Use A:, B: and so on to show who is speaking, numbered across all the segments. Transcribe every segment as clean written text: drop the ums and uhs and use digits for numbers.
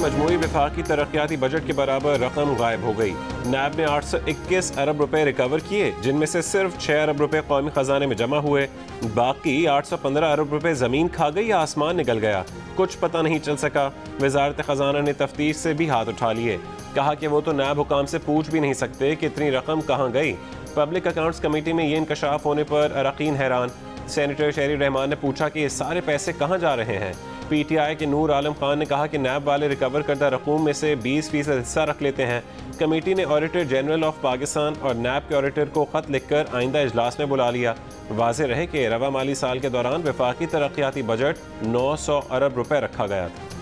A: मजमूई वफाकी तरक्याती बजट के बराबर रकम गायब हो गई। नैब ने 821 अरब रुपए रिकवर किए, जिनमें से सिर्फ 6 अरब रुपए कौमी खजाने में जमा हुए। बाकी 815 अरब रुपए जमीन खा गई या आसमान निकल गया, कुछ पता नहीं चल सका। वजारत खजाना ने तफ्तीश से भी हाथ उठा लिए, कहा कि वो तो नैब हुकाम से पूछ भी नहीं सकते कि इतनी रकम कहाँ गई। पब्लिक अकाउंट्स कमेटी में ये इंकशाफ होने पर अरकान हैरान। सेनेटर शहरी रहमान ने पूछा कि ये सारे पैसे कहाँ जा रहे हैं। PTI के नूर आलम खान ने कहा कि नैब वाले रिकवर करदा रकूम में से 20% हिस्सा रख लेते हैं। कमेटी ने ऑडिटर जनरल ऑफ पाकिस्तान और नैब के ऑडिटर को खत लिखकर आइंदा इजलास में बुला लिया। वाज़ेह रहे कि रवा माली साल के दौरान वफाकी तरक्याती बजट 900 अरब रुपए रखा गया था।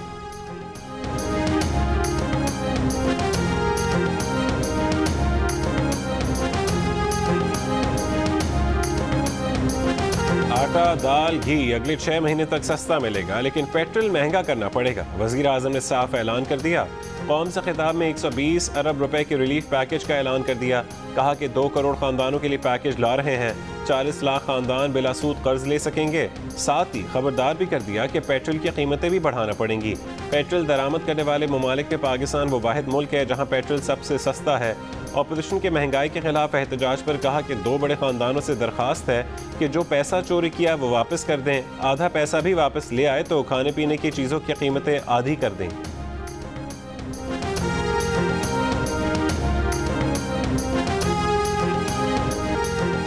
A: आटा, दाल, घी अगले 6 महीने तक सस्ता मिलेगा, लेकिन पेट्रोल महंगा करना पड़ेगा। वज़ीर आज़म ने साफ ऐलान कर दिया। कौम से खिताब में 120 अरब रुपए के रिलीफ पैकेज का ऐलान कर दिया। कहा कि 2 करोड़ खानदानों के लिए पैकेज ला रहे हैं। 40 लाख खानदान बिलासूद कर्ज ले सकेंगे। साथ ही खबरदार भी कर दिया कि पेट्रोल की कीमतें भी बढ़ाना पड़ेंगी। पेट्रोल दरामद करने वाले ममालिक में पाकिस्तान वो वाहिद मुल्क है जहाँ पेट्रोल सबसे सस्ता है। ऑपोजिशन के महंगाई के खिलाफ एहतजाज पर कहा कि 2 बड़े खानदानों से दरखास्त है कि जो पैसा चोरी किया वो वापस कर दें, आधा पैसा भी वापस ले आए तो खाने पीने की चीज़ों की कीमतें आधी कर दें।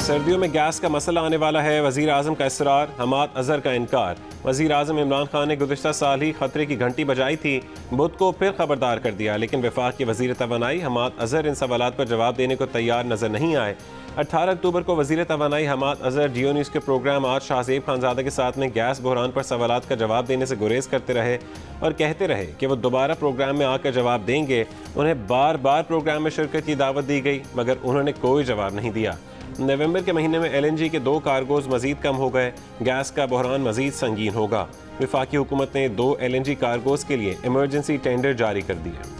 A: सर्दियों में गैस का मसला आने वाला है, वज़ीर आज़म का इसरार, हमाद अजहर का इनकार। वज़ीर आज़म इमरान खान ने गुज़िश्ता साल ही खतरे की घंटी बजाई थी, बुध को फिर खबरदार कर दिया, लेकिन वफाक के वज़ीर तवानाई हमाद अजहर इन सवालात पर जवाब देने को तैयार नजर नहीं आए। 18 अक्टूबर को वज़ीर तवानाई हमाद अजहर जियो न्यूज़ के प्रोग्राम आज शाहज़ेब खानज़ादा के साथ में गैस बहरान पर सवालात का जवाब देने से गुरेज करते रहे और कहते रहे कि वो दोबारा प्रोग्राम में आकर जवाब देंगे। उन्हें बार बार प्रोग्राम में शिरकत की दावत दी गई, मगर उन्होंने कोई जवाब नहीं दिया। नवंबर के महीने में LNG के 2 कार्गोज मजीद कम हो गए, गैस का बहरान मजीद संगीन होगा। वफाकी हुकूमत ने 2 LNG कार्गोज के लिए इमरजेंसी टेंडर जारी कर दिया।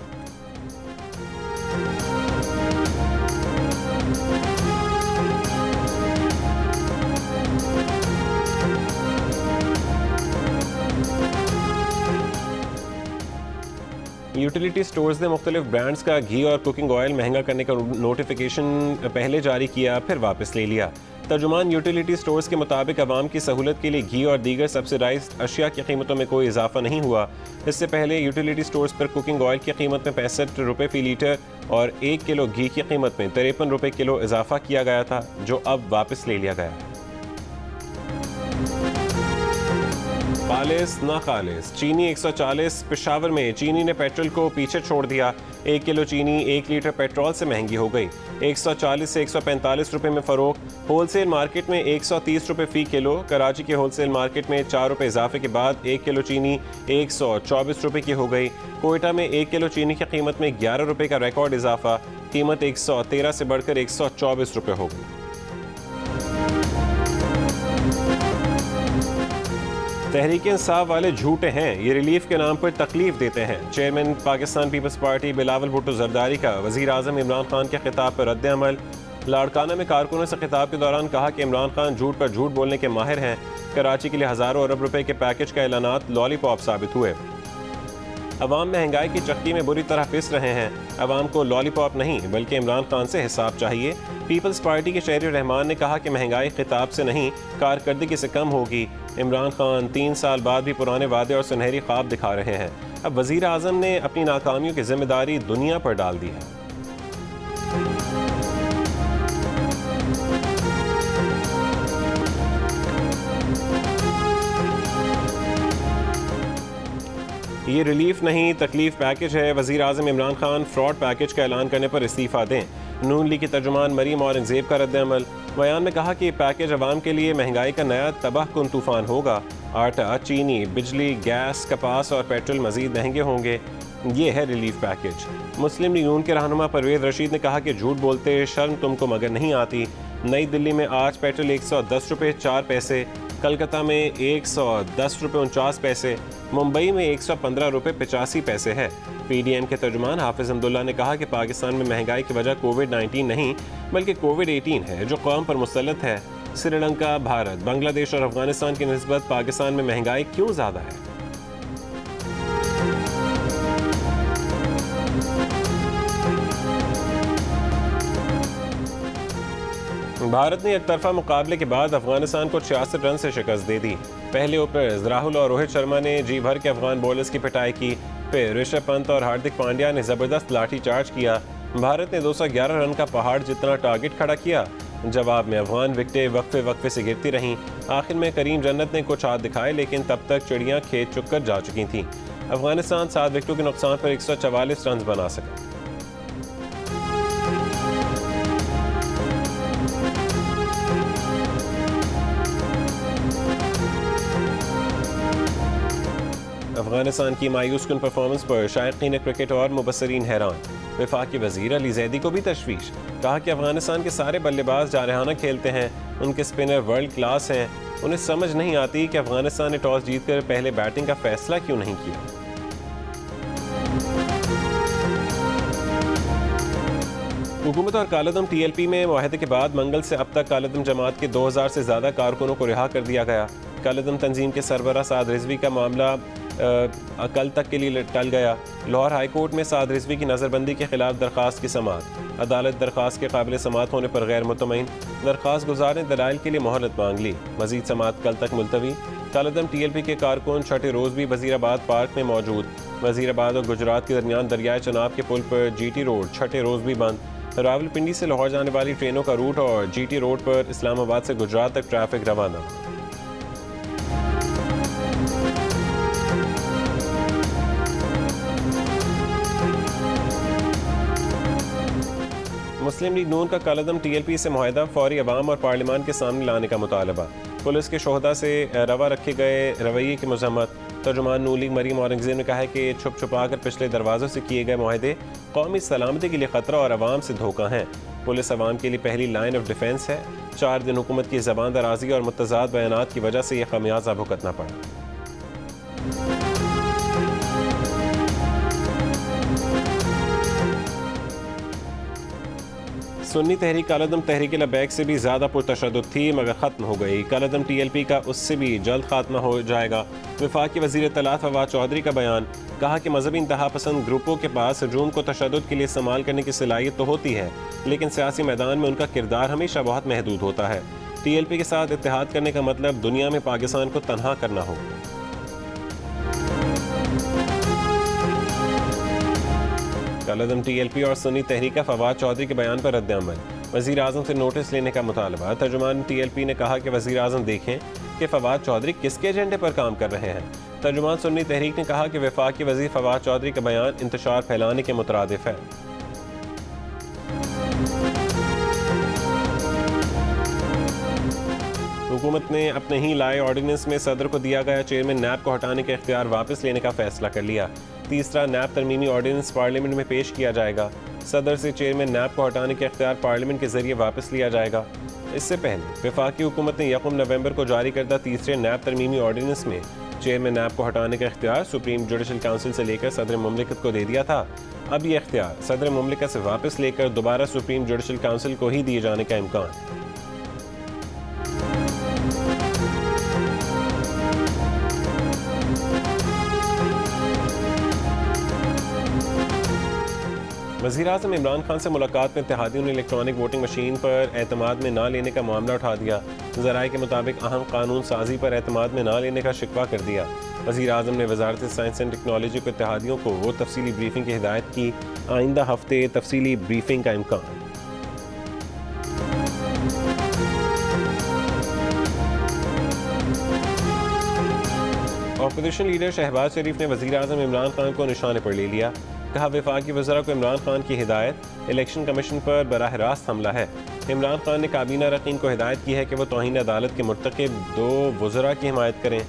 A: यूटिलिटी स्टोर्स ने मुख्तलिफ ब्रांड्स का घी और कुकिंग ऑयल महंगा करने का नोटिफिकेशन पहले जारी किया, फिर वापस ले लिया। तर्जुमान यूटिलिटी स्टोर्स के मुताबिक आवाम की सहूलत के लिए घी और दीगर सब्सिडाइज्ड अशिया की कीमतों में कोई इजाफा नहीं हुआ। इससे पहले यूटिलिटी स्टोर्स पर कुकिंग ऑयल की कीमत में 65 रुपये फ़ी लीटर और 1 किलो घी की कीमत में 53 रुपये किलो इजाफा किया गया था, जो अब वापस ले लिया गया है। खालिस ना खालिस चीनी 140। पेशावर में चीनी ने पेट्रोल को पीछे छोड़ दिया। 1 किलो चीनी 1 लीटर पेट्रोल से महंगी हो गई। 140 से 145 रुपये में फ़रोख्त। होलसेल मार्केट में 130 रुपये फ़ी किलो। कराची के होलसेल मार्केट में 4 रुपये इजाफे के बाद 1 किलो चीनी 124 रुपये की हो गई। कोयटा में 1 किलो चीनी की कीमत में 11 रुपये का रिकॉर्ड इजाफा। कीमत 113 से बढ़कर 124 रुपये हो गई। तहरीक इंसाफ वाले झूठे हैं, ये रिलीफ के नाम पर तकलीफ देते हैं। चेयरमैन पाकिस्तान पीपल्स पार्टी बिलावल भुट्टो जरदारी का वज़ीर आज़म इमरान खान के खिताब पर रद्द अमल। लाड़काना में कारकुनों से खिताब के दौरान कहा कि इमरान खान झूठ पर झूठ बोलने के माहिर हैं। कराची के लिए हज़ारों अरब रुपए के पैकेज का ऐलानात लॉलीपॉप साबित हुए। अवाम महंगाई की चक्की में बुरी तरह पिस रहे हैं। अवाम को लॉलीपॉप नहीं बल्कि इमरान खान से हिसाब चाहिए। पीपल्स पार्टी के शहरी रहमान ने कहा कि महंगाई खिताब से नहीं कारकर्दगी से कम होगी। इमरान खान 3 साल बाद भी पुराने वादे और सुनहरी ख्वाब दिखा रहे हैं। अब वज़ीर आज़म ने अपनी नाकामियों की जिम्मेदारी दुनिया पर डाल दी है। ये रिलीफ नहीं तकलीफ पैकेज है। वज़ीर आज़म इमरान खान फ्रॉड पैकेज का ऐलान करने पर इस्तीफ़ा दें। नून लीग की तर्जुमान मरीम औरंगज़ेब का रद्द अमल। बयान में कहा कि पैकेज अवाम के लिए महंगाई का नया तबाह कुन तूफ़ान होगा। आटा, चीनी, बिजली, गैस, कपास और पेट्रोल मज़ीद महंगे होंगे। ये है रिलीफ पैकेज। मुस्लिम लीग नून के रहनुमा परवेज़ रशीद ने कहा कि झूठ बोलते शर्म तुमको मगर नहीं आती। नई दिल्ली में आज पेट्रोल 110 रुपये 4 पैसे, कलकत्ता में 110 रुपये 49 पैसे, मुंबई में 115 रुपये 85 पैसे है। PDM के तर्जुमान हाफिज अब्दुल्ला ने कहा कि पाकिस्तान में महंगाई की वजह कोविड-19 नहीं बल्कि कोविड-18 है जो कौम पर मुसल्लत है। श्रीलंका, भारत, बांग्लादेश और अफगानिस्तान की निस्बत पाकिस्तान में महंगाई क्यों ज़्यादा है? भारत ने एक तरफा मुकाबले के बाद अफगानिस्तान को 66 रन से शिकस्त दे दी। पहले ओपनर्स राहुल और रोहित शर्मा ने जी भर के अफगान बॉलर्स की पिटाई की। फिर ऋषभ पंत और हार्दिक पांड्या ने जबरदस्त लाठी चार्ज किया। भारत ने 211 रन का पहाड़ जितना टारगेट खड़ा किया। जवाब में अफगान विकेटें वक्फे से गिरती रहीं। आखिर में करीम जन्नत ने कुछ हाथ दिखाए, लेकिन तब तक चिड़ियां खेत चुक कर जा चुकी थीं। अफगानिस्तान 7 विकेटों के नुकसान पर 144 रन बना सका। अफगानिस्तान की मायूस कुन परफॉर्मेंस पर शायकीन क्रिकेट और मुबसरीन हैरान। वफाकी वजीर अली जैदी को भी तशवीश। कहा कि अफगानिस्तान के सारे बल्लेबाज जारहाना खेलते हैं, उनके स्पिनर वर्ल्ड क्लास हैं। उन्हें समझ नहीं आती कि अफगानिस्तान ने टॉस जीतकर पहले बैटिंग का फैसला क्यों नहीं किया। हुकूमत और कालदम TLP में मुआहदे के बाद मंगल से अब तक कालदम जमात के 2000 से ज़्यादा कारकुनों को रिहा कर दिया गया। कालदम तंजीम के सरबराह साद रिजवी का मामला कल तक के लिए टल गया। लाहौर हाई कोर्ट में साद रिजवी की नज़रबंदी के खिलाफ दरख्वास्त की समाअत। अदालत दरख्वास्त के काबिल समाअत होने पर गैर मुतमईन। दरख्वास्त गुजार ने दलाइल के लिए मोहलत मांग ली। मजीद समाअत कल तक मुलतवी। कालदम TLP के कारकुन छठे रोज़ भी वजीराबाद पार्क में मौजूद। वजीराबाद और गुजरात के दरमियान दरियाए चनाब के पुल पर GT रोड छठे रोज़ भी बंद। रावलपिंडी से लाहौर जाने वाली ट्रेनों का रूट और GT रोड पर इस्लामाबाद से गुजरात तक ट्रैफिक रवाना। मुस्लिम लीग नून का कालदम TLP से मुआहदा फौरी अवाम और पार्लिमान के सामने लाने का मुतालबा। पुलिस के शोहदा से रवा रखे गए रवैये की मजम्मत। तर्जुमान नून लीग मरीम औरंगजेब ने कहा है कि छुप छुपा कर पिछले दरवाज़ों से किए गए मुआहदे कौमी सलामती के लिए ख़तरा और अवाम से धोखा हैं। पुलिस अवाम के लिए पहली लाइन ऑफ डिफेंस है। 4 दिन हुकूमत की ज़बान दराजी और मुतज़ाद बयानात की वजह से यह खमियाजा भुगतना पड़ा। सुन्नी तहरीक कालदम तहरीक लबैक से भी ज़्यादा पुरतशद्दुद थी, मगर ख़त्म हो गई। कालदम TLP का उससे भी जल्द खात्मा हो जाएगा। वफाकी वज़ीर इत्तलात फवाद चौधरी का बयान। कहा कि मजहबी इंतहा पसंद ग्रुपों के पास हजूम को तशद्दुद के लिए इस्तेमाल करने की सलाहियत तो होती है, लेकिन सियासी मैदान में उनका किरदार हमेशा बहुत महदूद होता है। TLP के साथ इत्तेहाद करने का मतलब दुनिया में पाकिस्तान को तनहा करना हो। कालदम TLP और सुन्नी तहरीक फवाद चौधरी के बयान पर रद्द-ए-अमल। वज़ीर आज़म से नोटिस लेने का मुतालबा। तर्जुमान TLP ने कहा कि वज़ीर आज़म देखें कि फवाद चौधरी किसके एजेंडे पर काम कर रहे हैं। तर्जुमान सुन्नी तहरीक ने कहा कि वफाकी वज़ीर फवाद चौधरी का बयान इंतशार फैलाने के मुतरादिफ है। हुकूमत ने अपने ही लाए ऑर्डिनेंस में सदर को दिया गया चेयरमैन नैब को हटाने का इख्तियार वापस लेने का फैसला कर लिया। तीसरा नैब तरमीमी ऑर्डिनेंस पार्लियामेंट में पेश किया जाएगा। सदर से चेयरमैन नैब को हटाने का इख्तियार पार्लियामेंट के जरिए वापस लिया जाएगा। इससे पहले वफाकी हुकूमत ने 1 नवंबर को जारी करदा तीसरे नैब तरमीमी ऑर्डिनेंस में चेयरमैन नैब को हटाने का इख्तियार सुप्रीम जुडिशल काउंसिल से लेकर सदर मुमलिकत को दे दिया था। अब यह इख्तियार सदर मुमलिकत से वापस लेकर दोबारा सुप्रीम जुडिशल काउंसिल को ही दिए जाने का इम्कान है। वज़ीर-ए-आज़म इमरान खान से मुलाकात में इत्तेहादियों ने इलेक्ट्रॉनिक वोटिंग मशीन पर एतमाद में ना लेने का मामला उठा दिया। ज़राए के मुताबिक अहम कानून साजी पर एतमाद में ना लेने का शिकवा कर दिया। वज़ीर-ए-आज़म ने वज़ारत साइंस एंड टेक्नोलॉजी को इत्तेहादियों को वो तफसीली ब्रीफिंग की हिदायत की। आइंदा हफ्ते तफसीली ब्रीफिंग का इम्कान। अपोजिशन लीडर शहबाज शरीफ ने वज़ीर-ए-आज़म इमरान खान को निशाने पर ले लिया। कहा वफाकी वज़रा को इमरान खान की हिदायत इलेक्शन कमीशन पर बराह रास्त हमला है। इमरान खान ने काबीना रकीन को हिदायत की है कि वह तौहीन अदालत के मुर्तकिब 2 वज़रा की हिमायत करें।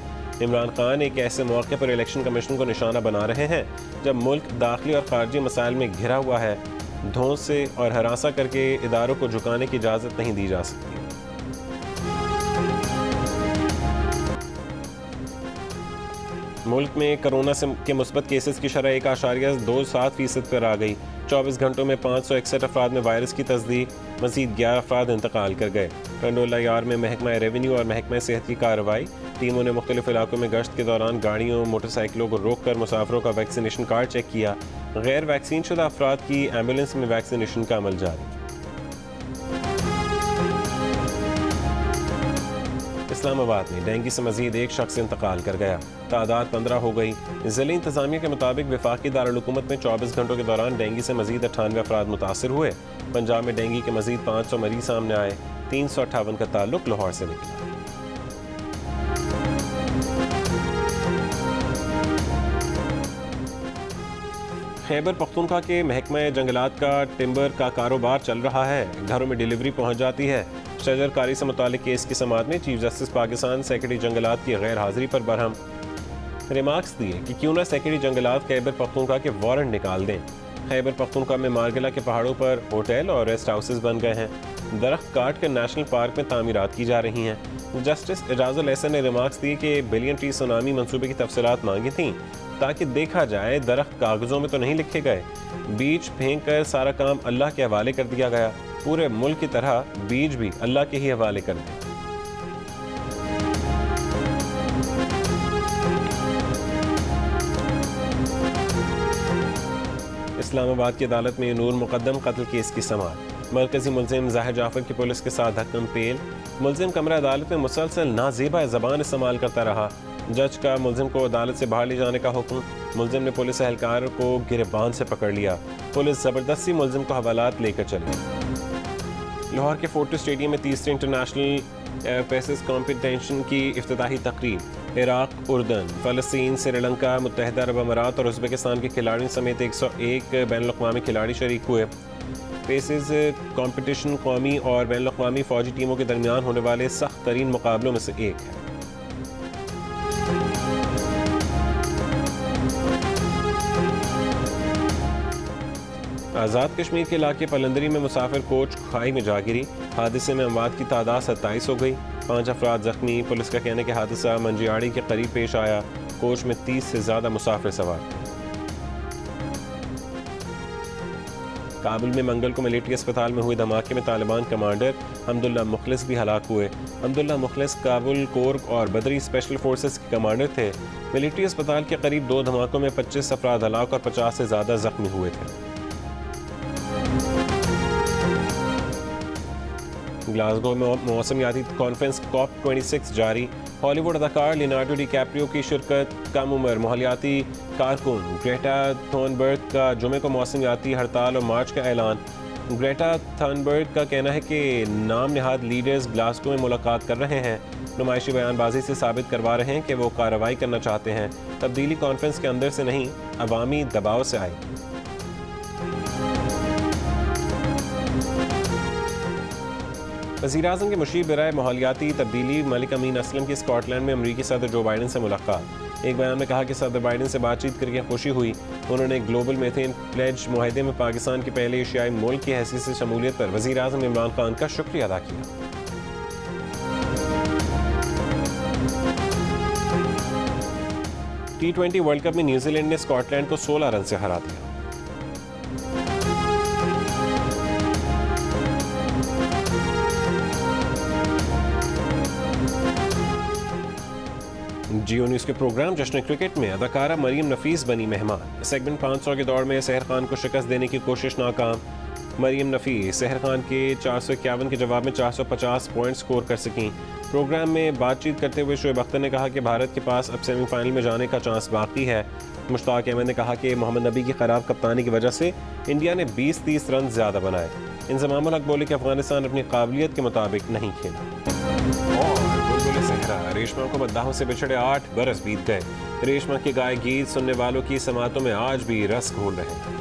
A: इमरान खान एक ऐसे मौके पर इलेक्शन कमीशन को निशाना बना रहे हैं जब मुल्क दाखिली और खारजी मसाइल में घिरा हुआ है। धौंस से और हरासा करके इदारों को झुकाने की इजाज़त नहीं दी जा सकती। मुल्क में कोरोना के मुस्बत केसेस की शरह 1.27% पर आ गई। 24 घंटों में 561 अफराद में वायरस की तस्दीक। मज़ीद 11 अफराद इंतकाल कर गए। टंडोला यार में महकमा रेवेन्यू और महकमा सेहत की कार्रवाई। टीमों ने मुख्तलिफ इलाकों में गश्त के दौरान गाड़ियों मोटरसाइकिलों को रोक कर मुसाफिरों का वैक्सीनेशन कार्ड चेक किया। गैर वैक्सीन शुदा अफराद की एम्बुलेंस में वैक्सीनेशन का अमल जारी। इस्लामाबाद में डेंगू से मजीद एक शख्स इंतकाल कर गया, तादाद 15 हो गई। ज़िला इंतजामिया के मुताबिक वफाकी दारुल-हुकूमत में 24 घंटों के दौरान डेंगू से मजीद 98 अफराद मुतासर हुए। पंजाब में डेंगू के मजीद 500 मरीज सामने आए। 358 का ताल्लुक लाहौर से निकला। खैबर पख्तूनख्वा के महकमा जंगलात का टिम्बर का कारोबार चल रहा है, घरों में डिलीवरी पहुंच जाती है। शजरकारी से मुतालिक केस की समाअत में चीफ जस्टिस पाकिस्तान सेक्रेटरी जंगलात की गैर हाजिरी पर बरहम रिमार्क्स दिए कि क्यों ना सेक्रेटरी जंगलात खैबर पख्तूनख्वा के वारंट निकाल दें। खैबर पख्तूनख्वा में मारगिला के पहाड़ों पर होटल और रेस्ट हाउसेज बन गए हैं। दरख्त काट कर नेशनल पार्क में तामीरात की जा रही हैं। जस्टिस एजाजुल एहसन ने रिमार्क्स दिए कि बिलियन ट्री सुनामी मंसूबे की तफसीलात मांगी थी ताकि देखा जाए दरख्त कागजों में तो नहीं लिखे गए। बीज फेंक कर सारा काम अल्लाह के हवाले कर दिया गया। पूरे मुल्क की तरह बीज भी अल्लाह के ही हवाले कर दिया। इस्लामाबाद की अदालत में नूर मुकद्दम कत्ल केस की समाअत। मरकजी मुलजिम जाहिर जाफर की पुलिस के साथ धक्कम पेल। मुलजिम कमरा अदालत में मुसलसल नाजेबा ज़बान इस्तेमाल करता रहा। जज का मुलजिम को अदालत से बाहर ले जाने का हुक्म। मुलजिम ने पुलिस एहलकार को गिरबान से पकड़ लिया। पुलिस ज़बरदस्ती मुलजिम को हवालात लेकर चली। लाहौर के फोर्टिस स्टेडियम में तीसरे इंटरनेशनल पेसेस कॉम्पिटिशन की इफ्तिताही तकरीब। इराक, उर्दन, फ़लस्तीन, श्रीलंका, मुत्तहिदा अरब अमारात और उज़्बेकिस्तान के खिलाड़ियों समेत 101 बैनुल-अक़वामी खिलाड़ी शरीक हुए। पेसेस कॉम्पिटिशन कौमी और बैनुल-अक़वामी फ़ौजी टीमों के दरमियान होने वाले सख्त तरीन मुकाबलों में से एक है। आज़ाद कश्मीर के इलाके पलंदरी में मुसाफिर कोच खाई में जा गिरी। हादसे में अमवात की तादाद 27 हो गई। 5 अफराद जख्मी। पुलिस का कहना है कि हादसा मंजियाड़ी के करीब पेश आया। कोच में 30 से ज़्यादा मुसाफिर सवार थे। काबुल में मंगल को मिलिट्री अस्पताल में हुए धमाके में तालिबान कमांडर हमदुल्ला मुखलिस भी हलाक हुए। हमदुल्ला मुखलिस काबुल कोर और बदरी स्पेशल फोर्सेस के कमांडर थे। मिलिट्री अस्पताल के करीब 2 धमाकों में 25 अफराद हलाक और 50 से ज़्यादा जख्मी हुए थे। ग्लासगो में मौसमियाती कॉन्फ्रेंस COP26 जारी। हॉलीवुड अदाकार लियोनार्डो डिकैप्रियो की शिरकत। कम उम्र माहौलियाती कारकुन ग्रेटा थुनबर्ग का जुमे को मौसमियाती हड़ताल और मार्च का ऐलान। ग्रेटा थुनबर्ग का कहना है कि नाम नहाद लीडर्स ग्लासगो में मुलाकात कर रहे हैं। नुमाइशी बयानबाजी से साबित करवा रहे हैं कि वो कार्रवाई करना चाहते हैं। तब्दीली कॉन्फ्रेंस के अंदर से नहीं, अवामी दबाव से आई। वज़ीर-ए-आज़म के मुशीर बराए माहौलियाती तब्दीली मलिक अमीन असलम की स्कॉटलैंड में अमरीकी सदर जो बाइडन से मुलाकात। एक बयान में कहा कि सदर बाइडन से बातचीत करके खुशी हुई। उन्होंने ग्लोबल मीथेन प्लेज मुआहदे में पाकिस्तान के पहले एशियाई मुल्क की हैसियत से शमूलियत पर वज़ीर-ए-आज़म इमरान खान का शुक्रिया अदा किया। T20 वर्ल्ड कप में न्यूजीलैंड ने स्कॉटलैंड को 16 रन से हरा दिया। जियो न्यूज़ के प्रोग्राम जश्न क्रिकेट में अदाकारा मरियम नफीस बनी मेहमान। सेगमेंट 500 के दौर में सहर खान को शिकस्त देने की कोशिश नाकाम। मरियम नफीस सहर खान के 451 के जवाब में 450 पॉइंट स्कोर कर सकीं। प्रोग्राम में बातचीत करते हुए शोएब अख्तर ने कहा कि भारत के पास अब सेमीफाइनल में जाने का चांस बाकी है। मुश्ताक अहमद ने कहा कि मोहम्मद नबी की खराब कप्तानी की वजह से इंडिया ने 20-30 रन ज़्यादा बनाए। इंज़मामुल हक बोले कि अफगानिस्तान अपनी काबिलियत के मुताबिक नहीं खेला। और बुलबुल सहरा रेशमा को मद्दाहों से बिछड़े 8 बरस बीत गए। रेशमा के गाए गीत सुनने वालों की समातों में आज भी रस घोल रहे हैं।